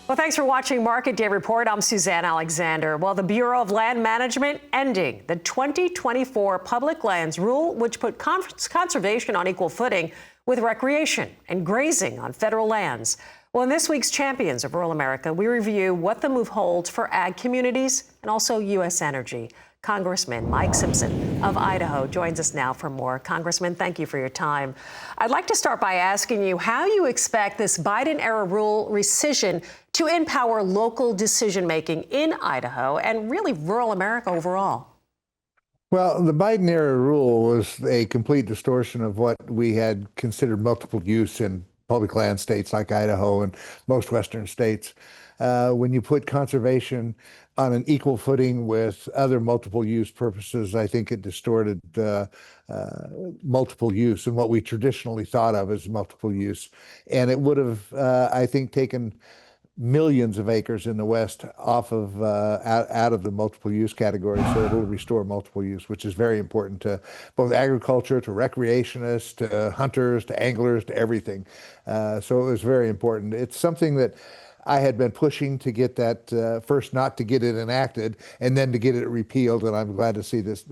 Well, thanks for watching Market Day Report. I'm Suzanne Alexander. Well, the Bureau of Land Management ending the 2024 public lands rule, which put conservation on equal footing with recreation and grazing on federal lands. Well, in this week's Champions of Rural America, we review what the move holds for ag communities and also U.S. energy. Congressman Mike Simpson of Idaho joins us now for more. Congressman, thank you for your time. I'd like to start by asking you how you expect this Biden-era rule rescission to empower local decision-making in Idaho and really rural America overall. Well, the Biden-era rule was a complete distortion of what we had considered multiple use in public land states like Idaho and most Western states. When you put conservation on an equal footing with other multiple use purposes, I think it distorted multiple use and what we traditionally thought of as multiple use. And it would have, I think, taken millions of acres in the West off of out of the multiple use category, so it will restore multiple use, which is very important to both agriculture, to recreationists, to hunters, to anglers, to everything. So it was very important. It's something that I had been pushing to get that first, not to get it enacted, and then to get it repealed. And I'm glad to see this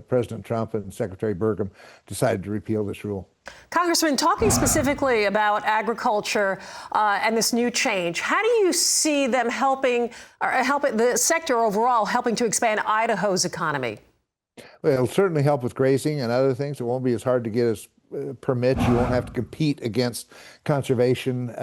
President Trump and Secretary Burgum decided to repeal this rule. Congressman, talking specifically about agriculture and this new change, how do you see them helping the sector overall, helping to expand Idaho's economy? Well, it'll certainly help with grazing and other things. It won't be as hard to get as permits. You won't have to compete against conservation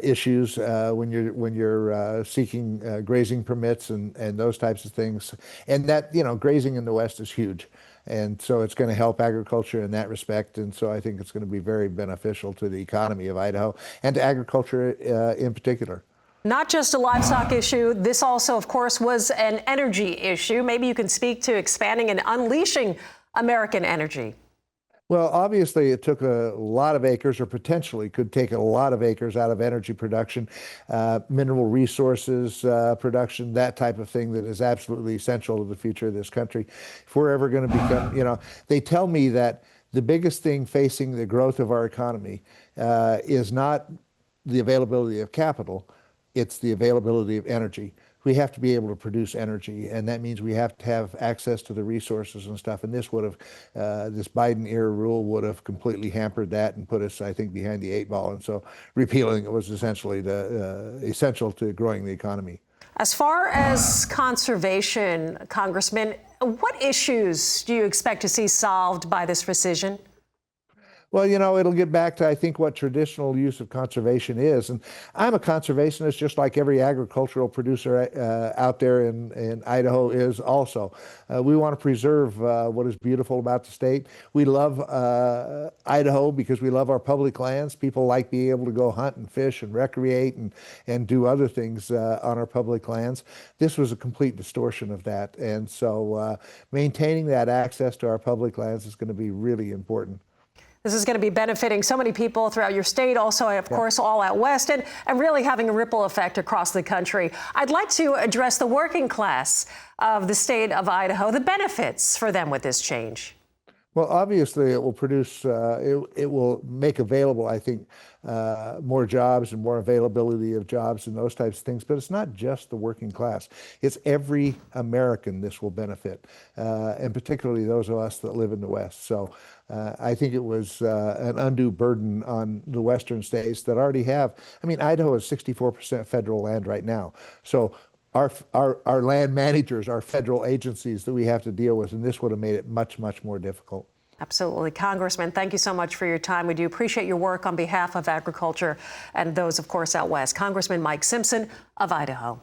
issues when you're seeking grazing permits and those types of things. And that, grazing in the West is huge. And so it's going to help agriculture in that respect. And so I think it's going to be very beneficial to the economy of Idaho and to agriculture in particular. Not just a livestock issue. This also, of course, was an energy issue. Maybe you can speak to expanding and unleashing American energy. Well, obviously, it took a lot of acres, or potentially could take a lot of acres out of energy production, mineral resources production, that type of thing that is absolutely essential to the future of this country. If we're ever going to become, they tell me that the biggest thing facing the growth of our economy is not the availability of capital, it's the availability of energy. We have to be able to produce energy, and that means we have to have access to the resources and stuff. And this would have, this Biden-era rule would have completely hampered that and put us, I think, behind the eight ball. And so repealing it was essentially essential to growing the economy. As far as conservation, Congressman, what issues do you expect to see solved by this rescission? Well, it'll get back to, I think, what traditional use of conservation is. And I'm a conservationist, just like every agricultural producer out there in Idaho is also. We want to preserve what is beautiful about the state. We love Idaho because we love our public lands. People like being able to go hunt and fish and recreate and do other things on our public lands. This was a complete distortion of that. And so maintaining that access to our public lands is going to be really important. This is going to be benefiting so many people throughout your state, also, of course, all out west, and really having a ripple effect across the country. I'd like to address the working class of the state of Idaho, the benefits for them with this change. Well, obviously, it will produce, it will make available, I think, more jobs and more availability of jobs and those types of things. But it's not just the working class. It's every American this will benefit, and particularly those of us that live in the West. So I think it was an undue burden on the Western states that already have. I mean, Idaho is 64% federal land right now. So our land managers, our federal agencies that we have to deal with, and this would have made it much, much more difficult. Absolutely. Congressman, thank you so much for your time. We do appreciate your work on behalf of agriculture and those, of course, out west. Congressman Mike Simpson of Idaho.